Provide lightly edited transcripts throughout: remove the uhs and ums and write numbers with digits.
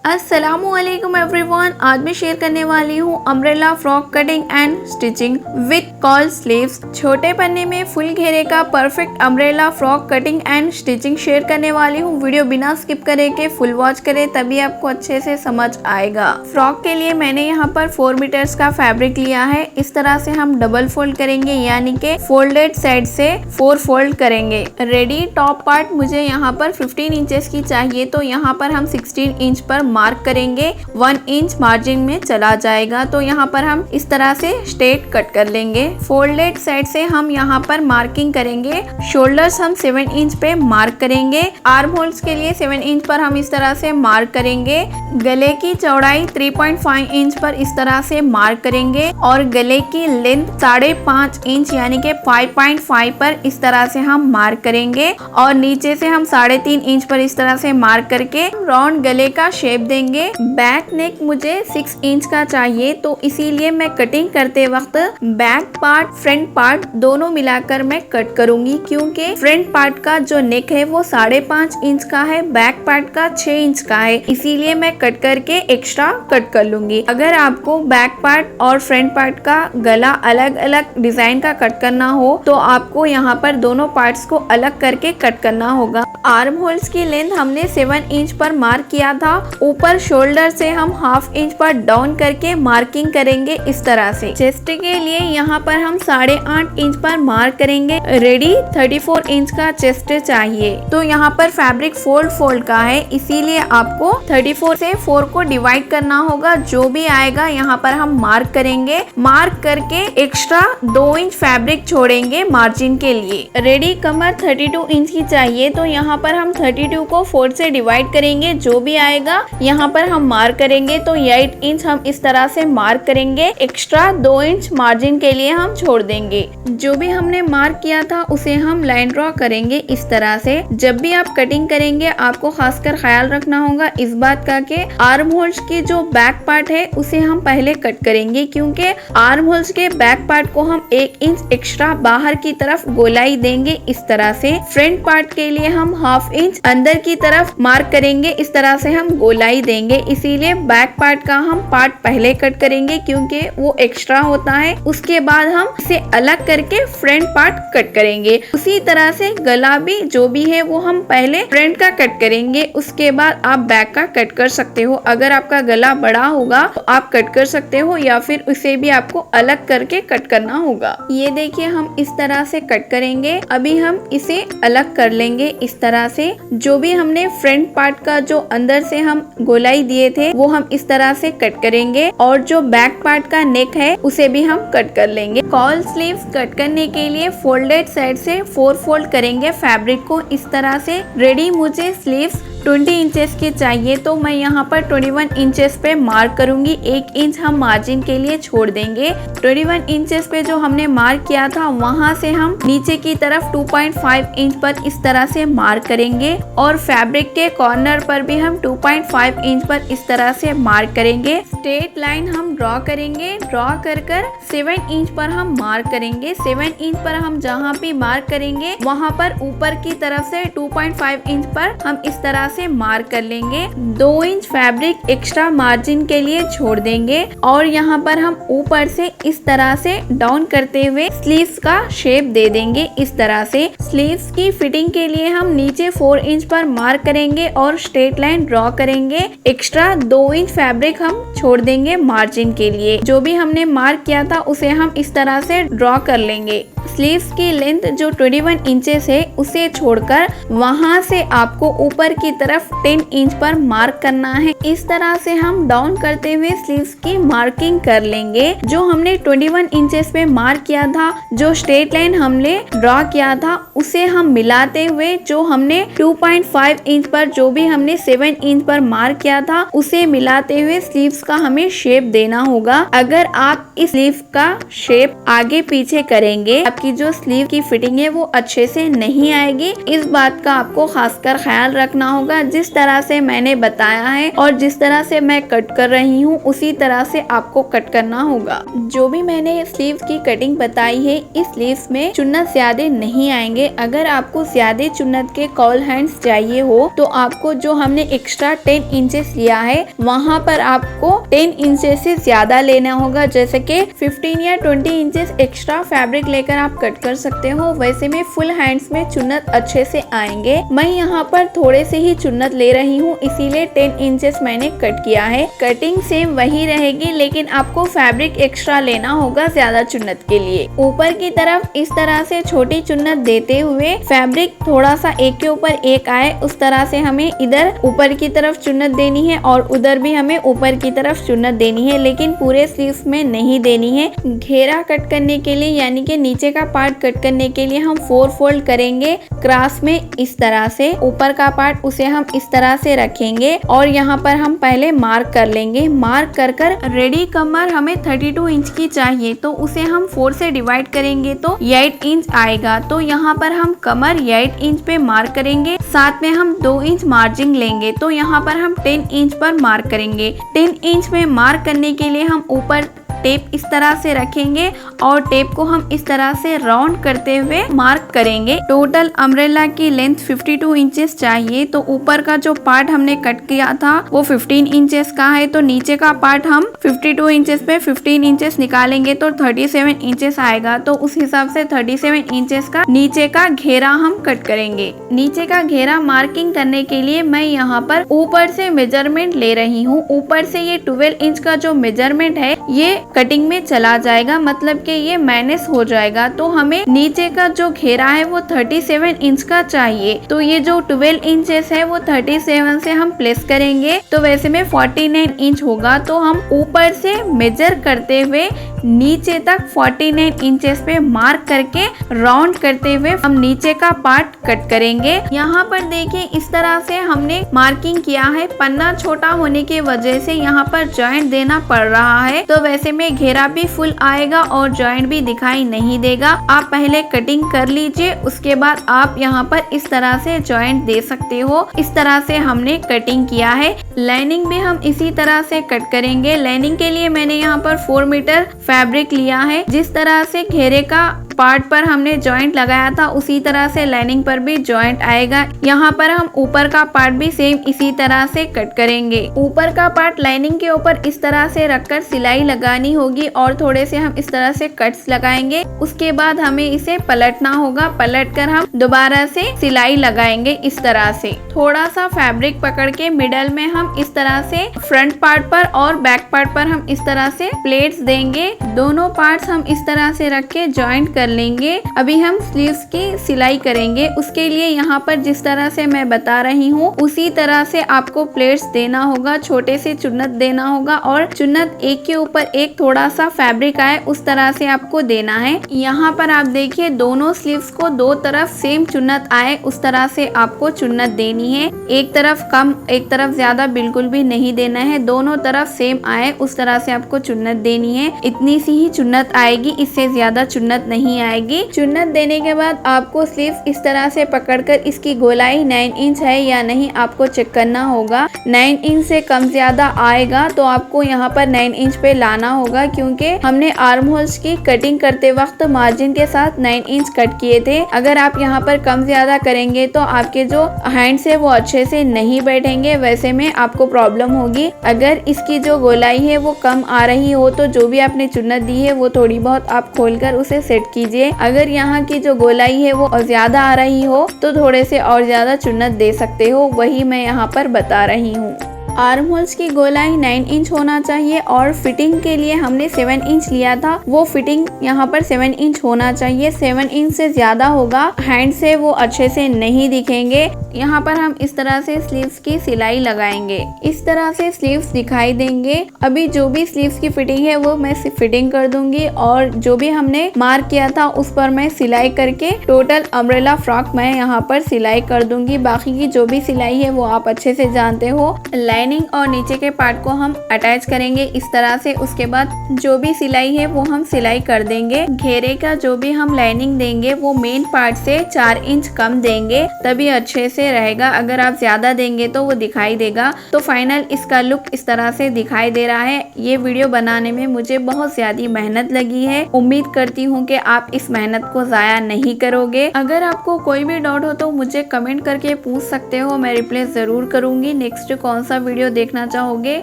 अस्सलामुअलैकुम एवरीवन। आज मैं शेयर करने वाली हूँ umbrella frock cutting and stitching with call sleeves. छोटे पन्ने में फुल घेरे का perfect umbrella frock cutting and stitching share करने वाली हूँ। वीडियो बिना स्किप करे के फुल वॉच करें, तभी आपको अच्छे से समझ आएगा। फ्रॉक के लिए मैंने यहाँ पर 4 मीटर्स का फैब्रिक लिया है। इस तरह से हम डबल फोल्ड करेंगे, यानी कि फोल्डेड साइड से 4 फोल्ड करेंगे। रेडी टॉप पार्ट मुझे यहाँ पर 15 इंचेस की चाहिए, तो यहाँ पर हम 16 इंच पर मार्क करेंगे। 1 इंच मार्जिन में चला जाएगा, तो यहाँ पर हम इस तरह से स्ट्रेट कट कर लेंगे। फोल्डेड साइड से हम यहाँ पर मार्किंग करेंगे। शोल्डर्स हम 7 इंच पे मार्क करेंगे। आर्म होल्स के लिए 7 इंच पर हम इस तरह से मार्क करेंगे। गले की चौड़ाई 3.5 इंच पर इस तरह से मार्क करेंगे और गले की लेंथ 5.5 इंच यानी कि 5.5 पर इस तरह से हम मार्क करेंगे और नीचे से हम 3.5 इंच पर इस तरह से मार्क करके राउंड गले का शेप देंगे। बैक नेक मुझे 6 इंच का चाहिए, तो इसीलिए मैं कटिंग करते वक्त बैक पार्ट फ्रंट पार्ट दोनों मिलाकर मैं कट करूंगी, क्योंकि फ्रंट पार्ट का जो नेक है वो 5.5 इंच का है, बैक पार्ट का 6 इंच का है। इसीलिए मैं कट करके एक्स्ट्रा कट कर लूंगी। अगर आपको बैक पार्ट और फ्रंट पार्ट का गला अलग अलग डिजाइन का कट करना हो तो आपको यहाँ पर दोनों पार्ट्स को अलग करके कट करना होगा। आर्म होल्स की लेंथ हमने 7 इंच पर मार्क किया था। ऊपर शोल्डर से हम 1/2 इंच पर डाउन करके मार्किंग करेंगे इस तरह से। चेस्ट के लिए यहाँ पर हम 8.5 इंच पर मार्क करेंगे। रेडी 34 इंच का चेस्ट चाहिए, तो यहाँ पर फैब्रिक फोल्ड का है, इसीलिए आपको 34 से 4 को डिवाइड करना होगा। जो भी आएगा यहाँ पर हम मार्क करेंगे। मार्क करके एक्स्ट्रा 2 इंच फैब्रिक छोड़ेंगे मार्जिन के लिए। रेडी कमर 32 इंच की चाहिए, तो यहाँ पर हम 32 को 4 से डिवाइड करेंगे। जो भी आएगा यहाँ पर हम मार्क करेंगे, तो 8 इंच हम इस तरह से मार्क करेंगे। एक्स्ट्रा 2 इंच मार्जिन के लिए हम छोड़ देंगे। जो भी हमने मार्क किया था उसे हम लाइन ड्रॉ करेंगे इस तरह से। जब भी आप कटिंग करेंगे आपको खासकर ख्याल रखना होगा इस बात का कि आर्म होल्स की जो बैक पार्ट है उसे हम पहले कट करेंगे, क्योंकि आर्म होल्स के बैक पार्ट को हम 1 इंच एक्स्ट्रा बाहर की तरफ गोलाई देंगे इस तरह से। फ्रंट पार्ट के लिए हम 1/2 इंच अंदर की तरफ मार्क करेंगे, इस तरह से हम गोलाई देंगे। इसीलिए बैक पार्ट का हम पार्ट पहले कट करेंगे, क्योंकि वो एक्स्ट्रा होता है। उसके बाद हम इसे अलग करके फ्रंट पार्ट कट करेंगे। उसी तरह से गला भी जो भी है वो हम पहले फ्रंट का कट करेंगे, उसके बाद आप बैक का कट कर सकते हो। अगर आपका गला बड़ा होगा तो आप कट कर सकते हो, या फिर उसे भी आपको अलग करके कट करना होगा। ये देखिए हम इस तरह से कट करेंगे। अभी हम इसे अलग कर लेंगे इस तरह से। जो भी हमने फ्रंट पार्ट का जो अंदर से हम गोलाई दिए थे वो हम इस तरह से कट करेंगे, और जो बैक पार्ट का नेक है उसे भी हम कट कर लेंगे। कॉल स्लीव्स कट करने के लिए फोल्डेड साइड से 4 फोल्ड करेंगे फैब्रिक को इस तरह से। रेडी मुझे स्लीव्स 20 इंचेस की चाहिए, तो मैं यहाँ पर 21 इंचेस पे मार्क करूंगी। 1 इंच हम मार्जिन के लिए छोड़ देंगे। 21 इंचेस पे जो हमने मार्क किया था वहां से हम नीचे की तरफ 2.5 इंच पर इस तरह से मार्क करेंगे, और फैब्रिक के कॉर्नर पर भी हम 2.5 इंच पर इस तरह से मार्क करेंगे। स्ट्रेट लाइन हम ड्रॉ करेंगे। ड्रॉ कर 7 इंच पर हम मार्क करेंगे। 7 इंच पर हम जहाँ भी मार्क करेंगे वहाँ पर ऊपर की तरफ से 2.5 इंच पर हम इस तरह से मार्क कर लेंगे। 2 इंच फैब्रिक एक्स्ट्रा मार्जिन के लिए छोड़ देंगे, और यहाँ पर हम ऊपर से इस तरह से डाउन करते हुए स्लीव्स का शेप दे देंगे इस तरह से। स्लीव्स की फिटिंग के लिए हम नीचे 4 इंच पर मार्क करेंगे और स्ट्रेट लाइन ड्रॉ करेंगे। एक्स्ट्रा 2 इंच फैब्रिक हम छोड़ देंगे मार्जिन के लिए। जो भी हमने मार्क किया था उसे हम इस तरह से ड्रॉ कर लेंगे। स्लीव्स की लेंथ जो 21 इंचेस है उसे छोड़कर वहां से आपको ऊपर की तरफ 10 इंच पर मार्क करना है। इस तरह से हम डाउन करते हुए स्लीव्स की मार्किंग कर लेंगे। जो हमने 21 इंचेस पे मार्क किया था, जो स्ट्रेट लाइन हमने ड्रॉ किया था उसे हम मिलाते हुए जो हमने 2.5 इंच पर जो भी हमने 7 इंच पर मार्क किया था उसे मिलाते हुए स्लीव्स का हमें शेप देना होगा। अगर आप इस स्लीव का शेप आगे पीछे करेंगे आपकी जो स्लीव की फिटिंग है वो अच्छे से नहीं आएगी। इस बात का आपको खासकर ख्याल रखना होगा। जिस तरह से मैंने बताया है और जिस तरह से मैं कट कर रही हूँ उसी तरह से आपको कट करना होगा। जो भी मैंने स्लीव की कटिंग बताई है, इस स्लीव में चुन्नत ज्यादा नहीं आएंगे। अगर आपको ज्यादा चुन्नत के कॉल हैंड्स चाहिए हो तो आपको जो हमने एक्स्ट्रा 10 इंचेस लिया है वहाँ पर आपको 10 इंचेस से ज्यादा लेना होगा। जैसे कि 15 या 20 इंचेस एक्स्ट्रा फैब्रिक लेकर आप कट कर सकते हो। वैसे में फुल हैंड्स में चुन्नत अच्छे से आएंगे। मैं यहाँ पर थोड़े से ही चुन्नत ले रही हूँ, इसीलिए 10 इंचेस मैंने कट किया है। कटिंग सेम वही रहेगी, लेकिन आपको फैब्रिक एक्स्ट्रा लेना होगा ज्यादा चुन्नत के लिए। ऊपर की तरफ इस तरह से छोटी चुन्नत देते हुए फैब्रिक थोड़ा सा एक के ऊपर एक आए, उस तरह से हमें इधर ऊपर की तरफ चुन्नत देनी है और उधर भी हमें ऊपर की तरफ चुन्नत देनी है, लेकिन पूरे स्लीव्स में नहीं देनी है। घेरा कट करने के लिए यानी कि नीचे का पार्ट कट करने के लिए हम 4 फोल्ड करेंगे क्रॉस में। इस तरह से ऊपर का पार्ट उसे हम इस तरह से रखेंगे और यहाँ पर हम पहले मार्क कर लेंगे। मार्क कर कर रेडी कमर हमें 32 इंच की चाहिए, तो उसे हम 4 से डिवाइड करेंगे तो 8 इंच आएगा। तो यहाँ पर हम कमर 8 इंच पे मार्क करेंगे, साथ में हम 2 इंच मार्जिन लेंगे। तो यहाँ पर हम 10 इंच पर मार्क करेंगे। 10 इंच में मार्क करने के लिए हम ऊपर टेप इस तरह से रखेंगे और टेप को हम इस तरह से राउंड करते हुए मार्क करेंगे। टोटल अम्ब्रेला की लेंथ 52 इंचेस चाहिए। तो ऊपर का जो पार्ट हमने कट किया था वो 15 इंचेस का है, तो नीचे का पार्ट हम 52 इंचेस पे 15 इंचेस निकालेंगे तो 37 इंचेस आएगा। तो उस हिसाब से 37 इंचेस का नीचे का घेरा हम कट करेंगे। नीचे का घेरा मार्किंग करने के लिए मैं यहाँ पर ऊपर से मेजरमेंट ले रही हूँ। ऊपर से ये 12 इंच का जो मेजरमेंट है ये कटिंग में चला जाएगा, मतलब कि ये माइनस हो जाएगा। तो हमें नीचे का जो घेरा है वो 37 इंच का चाहिए। तो ये जो 12 इंचेस है वो 37 से हम प्लेस करेंगे, तो वैसे में 49 इंच होगा। तो हम ऊपर से मेजर करते हुए नीचे तक 49 इंचेस पे मार्क करके राउंड करते हुए हम नीचे का पार्ट कट करेंगे। यहाँ पर देखिए इस तरह से हमने मार्किंग किया है। पन्ना छोटा होने की वजह से यहाँ पर जॉइंट देना पड़ रहा है, तो वैसे में घेरा भी फुल आएगा और जॉइंट भी दिखाई नहीं देगा। आप पहले कटिंग कर लीजिए, उसके बाद आप यहाँ पर इस तरह से जॉइंट दे सकते हो। इस तरह से हमने कटिंग किया है। लाइनिंग भी हम इसी तरह से कट करेंगे। लाइनिंग के लिए मैंने यहाँ पर 4 मीटर फैब्रिक लिया है। जिस तरह से घेरे का पार्ट पर हमने जॉइंट लगाया था उसी तरह से लाइनिंग पर भी जॉइंट आएगा। यहाँ पर हम ऊपर का पार्ट भी सेम इसी तरह से कट करेंगे। ऊपर का पार्ट लाइनिंग के ऊपर इस तरह से रखकर सिलाई लगानी होगी और थोड़े से हम इस तरह से कट्स लगाएंगे। उसके बाद हमें इसे पलटना होगा। पलट कर हम दोबारा से सिलाई लगाएंगे। इस तरह से थोड़ा सा फैब्रिक पकड़ के मिडल में हम इस तरह से फ्रंट पार्ट पर और बैक पार्ट पर हम इस तरह से प्लेट्स देंगे। दोनों पार्ट्स हम इस तरह से रख के जॉइंट कर लेंगे। अभी हम स्लीव्स की सिलाई करेंगे। उसके लिए यहाँ पर जिस तरह से मैं बता रही हूँ उसी तरह से आपको प्लेट्स देना होगा, छोटे से चुन्नत देना होगा और चुन्नत एक के ऊपर एक थोड़ा सा फैब्रिक आए उस तरह से आपको देना है। यहाँ पर आप देखिए दोनों स्लीव्स को दो तरफ सेम चुन्नत आए उस तरह से आपको चुन्नत देनी है। एक तरफ कम एक तरफ ज्यादा बिल्कुल भी नहीं देना है, दोनों तरफ सेम आए उस तरह से आपको चुन्नत देनी है। इतनी सी ही चुन्नत आएगी, इससे ज्यादा चुन्नत नहीं आएगी। चुन्नत देने के बाद आपको स्लीव्स इस तरह से पकड़कर इसकी गोलाई 9 इंच है या नहीं आपको चेक करना होगा। 9 इंच से कम ज्यादा आएगा तो आपको यहाँ पर 9 इंच पे लाना होगा, क्योंकि हमने आर्म होल्स की कटिंग करते वक्त मार्जिन के साथ 9 इंच कट किए थे। अगर आप यहाँ पर कम ज्यादा करेंगे तो आपके जो हैंड्स है वो अच्छे से नहीं बैठेंगे, वैसे में आपको प्रॉब्लम होगी। अगर इसकी जो गोलाई है वो कम आ रही हो तो जो भी आपने चुन्नत दी है वो थोड़ी बहुत आप खोलकर उसे सेट कीजिए। अगर यहाँ की जो गोलाई है वो ज्यादा आ रही हो तो थोड़े से और ज्यादा चुन्नत दे सकते हो, वही मैं यहाँ पर बता रही हूँ। आर्म होल्स की गोलाई 9 इंच होना चाहिए और फिटिंग के लिए हमने 7 इंच लिया था, वो फिटिंग यहाँ पर 7 इंच होना चाहिए। 7 इंच से ज्यादा होगा हैंड से वो अच्छे से नहीं दिखेंगे। यहाँ पर हम इस तरह से स्लीव्स की सिलाई लगाएंगे। इस तरह से स्लीव्स दिखाई देंगे। अभी जो भी स्लीव्स की फिटिंग है वो मैं फिटिंग कर दूंगी और जो भी हमने मार्क किया था उस पर मैं सिलाई करके टोटल अम्ब्रेला फ्रॉक मैं यहाँ पर सिलाई कर दूंगी। बाकी की जो भी सिलाई है वो आप अच्छे से जानते हो। लाइनिंग और नीचे के पार्ट को हम अटैच करेंगे इस तरह से। उसके बाद जो भी सिलाई है वो हम सिलाई कर देंगे। घेरे का जो भी हम लाइनिंग देंगे वो मेन पार्ट से 4 इंच कम देंगे, तभी अच्छे से रहेगा। अगर आप ज्यादा देंगे तो वो दिखाई देगा। तो फाइनल इसका लुक इस तरह से दिखाई दे रहा है। ये वीडियो बनाने में मुझे बहुत ज्यादा मेहनत लगी है। उम्मीद करती हूँ कि आप इस मेहनत को जाया नहीं करोगे। अगर आपको कोई भी डाउट हो तो मुझे कमेंट करके पूछ सकते हो, मैं रिप्लाई जरूर करूंगी। नेक्स्ट कौन सा वीडियो देखना चाहोगे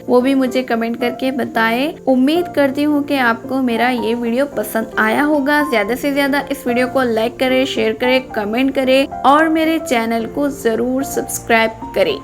वो भी मुझे कमेंट करके बताएं। उम्मीद करती हूँ कि आपको मेरा ये वीडियो पसंद आया होगा। ज्यादा से ज्यादा इस वीडियो को लाइक करें, शेयर करें, कमेंट करें और मेरे चैनल को जरूर सब्सक्राइब करें।